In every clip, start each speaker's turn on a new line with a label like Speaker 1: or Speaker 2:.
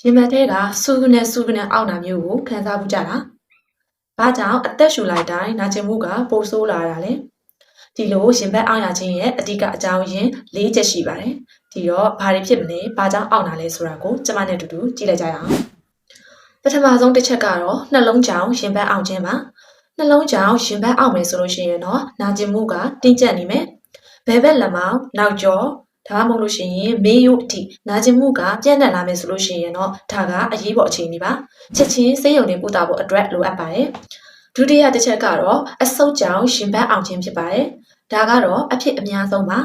Speaker 1: ရင်ဘတ်ထဲကဆူကနေအောင့်တာမျိုးကိုခံစားမှုကြတာ။ဘာကြောင့်အသက်ရှူလိုက်တိုင်းနာကျင်မှုကပိုဆိုးလာတာလဲ။ဒီလိုရင်ဘတ်အောင့်ရခြင်းရဲ့အဓိကအကြောင်းရင်း၄ချက်ရှိပါတယ်။ဒီတော့ဘာတွေဖြစ်မလဲ။ဘာကြောင့်အောင့်တာလဲဆိုတာကိုကျမနဲ့အတူတူကြည့်လိုက်ကြရအောင်။ပထမဆုံးတစ်ချက်ကတော့နှလုံးကြောင့်ရင်ဘတ်အောင့်ခြင်းပါ။နှလုံးကြောင့်ရင်ဘတ်အောင့်မယ်ဆိုလို့ရှိရင်တော့နာကျင်မှုကတင်းကျပ်နေမယ်။ဘယ်ဘက်လက်မောင်းနောက်ကျောဒါမှမဟုတ်လို့ရှိရင်မေးရုပ်အထိနာကျင်မှုကပြန့်နှံ့လာမယ်ဆိုလို့ရှိရင်တော့ဒါကအရေးပေါ်အခြေအနေပါချက်ချင်းဆေးရုံနဲ့ပို့တာဖို့အတွက်လိုအပ်ပါတယ်ဒုတိယတစ်ချက်ကတော့အဆုတ်ကြောင့်ရှင်ဘတ်အောင်ခြင်းဖြစ်ပါတယ်ဒါကတော့အဖြစ်အများဆုံးပါ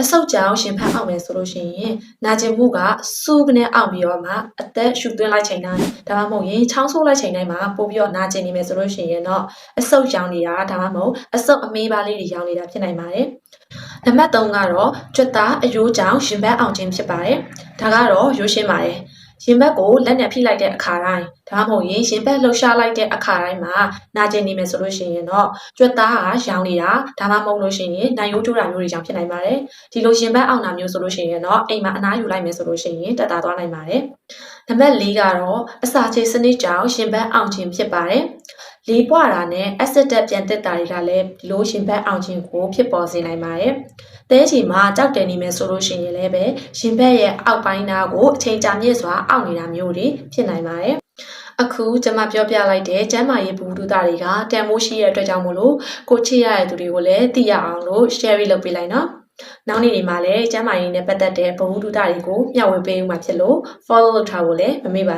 Speaker 1: အဆုတ်ကြောင့်ရှင်ဘတ်အောင်မယ်ဆိုလို့ရှိရင်နာကျင်မှုကစူးကနေအောင်ပြီးတော့မှအသက်ရှူသွင်းလိုက်ချိန်တိုင်းဒါမှမဟုတ်ရင်ချောင်းဆိုးလိုက်ချိန်တိုင်းမှာပို့ပြီးတော့နာကျင်နေမယ်ဆိုလို့ရှိရင်တော့အဆုတ်ရောင်နေတာဒါမှမဟုတ်အဆုတ်အမေးပါလေးတွေရောင်နေတာဖြစ်နိုင်ပါတယ်နံပါတ်3ကတော့ကြွက်သားအယိုးကြောင့်ရင်ဘတ်အောင်ခြင်းဖြစ်ပါတယ်။ဒါကတော့ရိုးရှင်းပါတယ်။ရင်ဘတ်ကိုလက်နဲ့ဖိလိုက်တဲ့အခါတိုင်းဒါမှမဟုတ်ရင်ရင်ဘတ်လှုပ်ရှားလိုက်တဲ့အခါတိုင်းမှာနာကျင်နေမယ်ဆိုလို့ရှိရင်တော့ကြွက်သားကရောင်နေတာဒါမှမဟုတ်လို့ရှိရင်နိုင်ရိုးကျိုးတာမျိုးတွေကြောင့်ဖြစ်နိုင်ပါတယ်။ဒီလိုရင်ဘတ်အောင်တာမျိုးဆိုလို့ရှိရင်တော့အိမ်မှာအနားယူလိုက်မယ်ဆိုလို့ရှိရင်တက်တာသွားနိုင်ပါတယ်။နံပါတ်4ကတော့အစာချေစနစ်ကြောင့်ရင်ဘတ်အောင်ခြင်းဖြစ်ပါတယ်။လေပွားတာနဲ့ acid တက်ပြန်တက်တာတွေကလည်းဒီလိုရှင်ဘတ်အောင်ခြင်းကိုဖြစ်ပေါ်စေနိုင်ပါတယ်။တဲချီမှာကြောက်တယ်နေမယ်ဆိုလို့ရှိရင်လည်းပဲရှင်ဘတ်ရဲ့အောက်ပိုင်းနာကိုအချိန်ကြာမြင့်စွာအောက်နေတာမျိုးတွေဖြစ်နိုင်ပါတယ်။အခုကျွန်မပြောပြလိုက်တဲ့ကျန်းမာရေးဘူးဒုတာတွေကတန်မိုးရှိတဲ့အတွက်ကြောင့်မို့လို့ကိုချစ်ရတဲ့သူတွေကိုလည်းသိရအောင်လို့ share လုပ်ပေးလိုက်နော်။နောက်နေ့တွေမှာလည်းကျန်းမာရေးနဲ့ပတ်သက်တဲ့ဘူးဒုတာတွေကိုမျှဝေပေးဦးမှာဖြစ်လို့ follow လုပ်ထားဖို့လည်းမမေ့ပါနဲ့